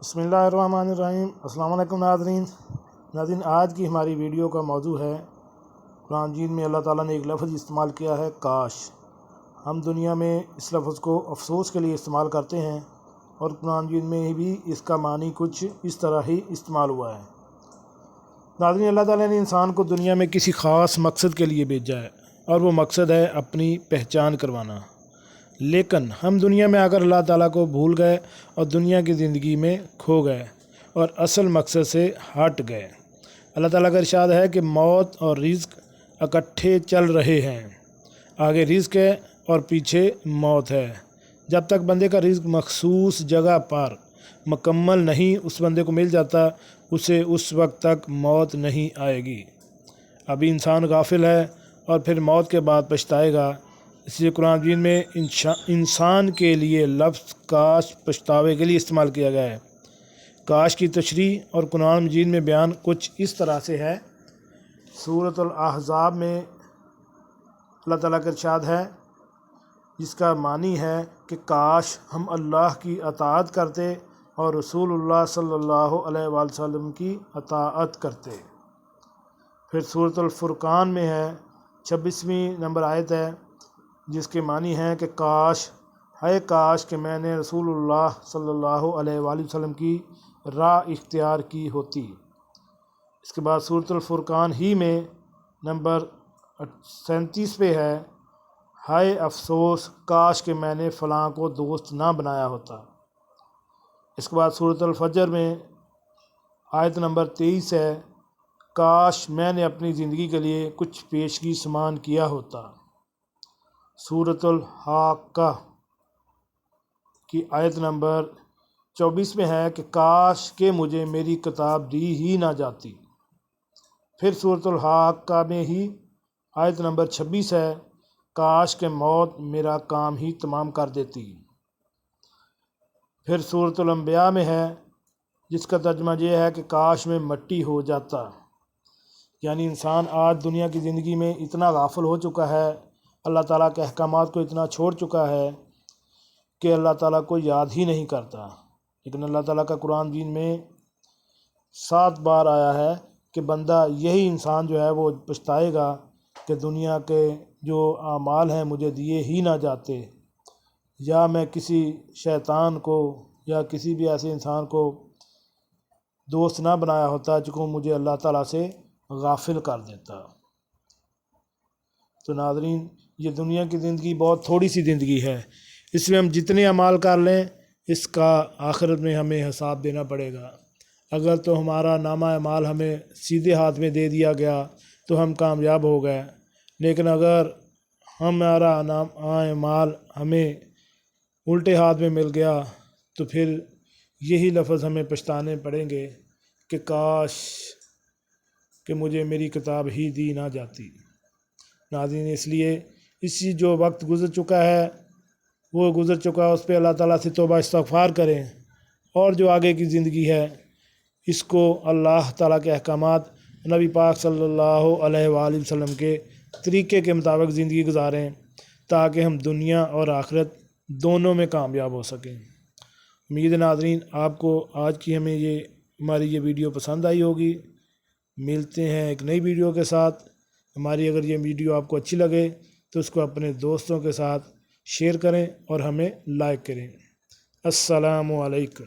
بسم اللہ الرحمن الرحیم۔ السلام علیکم ناظرین، آج کی ہماری ویڈیو کا موضوع ہے قرآن مجید میں اللہ تعالیٰ نے ایک لفظ استعمال کیا ہے، کاش۔ ہم دنیا میں اس لفظ کو افسوس کے لیے استعمال کرتے ہیں اور قرآن مجید میں بھی اس کا معنی کچھ اس طرح ہی استعمال ہوا ہے۔ ناظرین، اللہ تعالیٰ نے انسان کو دنیا میں کسی خاص مقصد کے لیے بھیجا ہے اور وہ مقصد ہے اپنی پہچان کروانا، لیکن ہم دنیا میں آ کر اللہ تعالیٰ کو بھول گئے اور دنیا کی زندگی میں کھو گئے اور اصل مقصد سے ہٹ گئے۔ اللہ تعالیٰ کا ارشاد ہے کہ موت اور رزق اکٹھے چل رہے ہیں، آگے رزق ہے اور پیچھے موت ہے۔ جب تک بندے کا رزق مخصوص جگہ پر مکمل نہیں اس بندے کو مل جاتا، اسے اس وقت تک موت نہیں آئے گی۔ ابھی انسان غافل ہے اور پھر موت کے بعد پچھتائے گا۔ اس لیے قرآن مجید میں انسان کے لیے لفظ کاش پچھتاوے کے لیے استعمال کیا گیا ہے۔ کاش کی تشریح اور قرآن مجید میں بیان کچھ اس طرح سے ہے۔ سورۃ الاحزاب میں اللہ تعالیٰ کا ارشاد ہے، جس کا معنی ہے کہ کاش ہم اللہ کی اطاعت کرتے اور رسول اللہ صلی اللہ علیہ وآلہ وسلم کی اطاعت کرتے۔ پھر سورۃ الفرقان میں ہے، 26ویں نمبر آیت ہے، جس کے معنی ہے کہ کاش، ہے کاش کہ میں نے رسول اللہ صلی اللہ علیہ وآلہ وسلم کی راہ اختیار کی ہوتی۔ اس کے بعد سورۃ الفرقان ہی میں نمبر 37 پہ ہے، ہائے افسوس کاش کہ میں نے فلاں کو دوست نہ بنایا ہوتا۔ اس کے بعد سورۃ الفجر میں آیت نمبر 23 ہے، کاش میں نے اپنی زندگی کے لیے کچھ پیشگی سامان کیا ہوتا۔ سورۃ الحاقہ کی آیت نمبر 24 میں ہے کہ کاش کہ مجھے میری کتاب دی ہی نہ جاتی۔ پھر سورۃ الحاقہ میں ہی آیت نمبر 26 ہے، کاش کہ موت میرا کام ہی تمام کر دیتی۔ پھر سورۃ الانبیاء میں ہے، جس کا ترجمہ یہ ہے کہ کاش میں مٹی ہو جاتا۔ یعنی انسان آج دنیا کی زندگی میں اتنا غافل ہو چکا ہے، اللہ تعالیٰ کے احکامات کو اتنا چھوڑ چکا ہے کہ اللہ تعالیٰ کو یاد ہی نہیں کرتا۔ لیکن اللہ تعالیٰ کا قرآن مجید میں 7 بار آیا ہے کہ بندہ، یہی انسان جو ہے وہ پچھتائے گا کہ دنیا کے جو اعمال ہیں مجھے دیے ہی نہ جاتے، یا میں کسی شیطان کو یا کسی بھی ایسے انسان کو دوست نہ بنایا ہوتا جو مجھے اللہ تعالیٰ سے غافل کر دیتا۔ تو ناظرین، یہ دنیا کی زندگی بہت تھوڑی سی زندگی ہے، اس میں ہم جتنے اعمال کر لیں اس کا آخرت میں ہمیں حساب دینا پڑے گا۔ اگر تو ہمارا نامہ اعمال ہمیں سیدھے ہاتھ میں دے دیا گیا تو ہم کامیاب ہو گئے، لیکن اگر ہمارا نامہ اعمال ہمیں الٹے ہاتھ میں مل گیا تو پھر یہی لفظ ہمیں پچھتانے پڑیں گے کہ کاش کہ مجھے میری کتاب ہی دی نہ جاتی۔ ناظرین، اس لیے اسی جو وقت گزر چکا ہے وہ گزر چکا، اس پہ اللہ تعالیٰ سے توبہ استغفار کریں، اور جو آگے کی زندگی ہے اس کو اللہ تعالیٰ کے احکامات، نبی پاک صلی اللہ علیہ وآلہ وسلم کے طریقے کے مطابق زندگی گزاریں تاکہ ہم دنیا اور آخرت دونوں میں کامیاب ہو سکیں۔ امید ہے ناظرین آپ کو آج کی ہماری یہ ویڈیو پسند آئی ہوگی۔ ملتے ہیں ایک نئی ویڈیو کے ساتھ۔ ہماری اگر یہ ویڈیو آپ کو اچھی لگے تو اس کو اپنے دوستوں کے ساتھ شیئر کریں اور ہمیں لائک کریں۔ السلام علیکم۔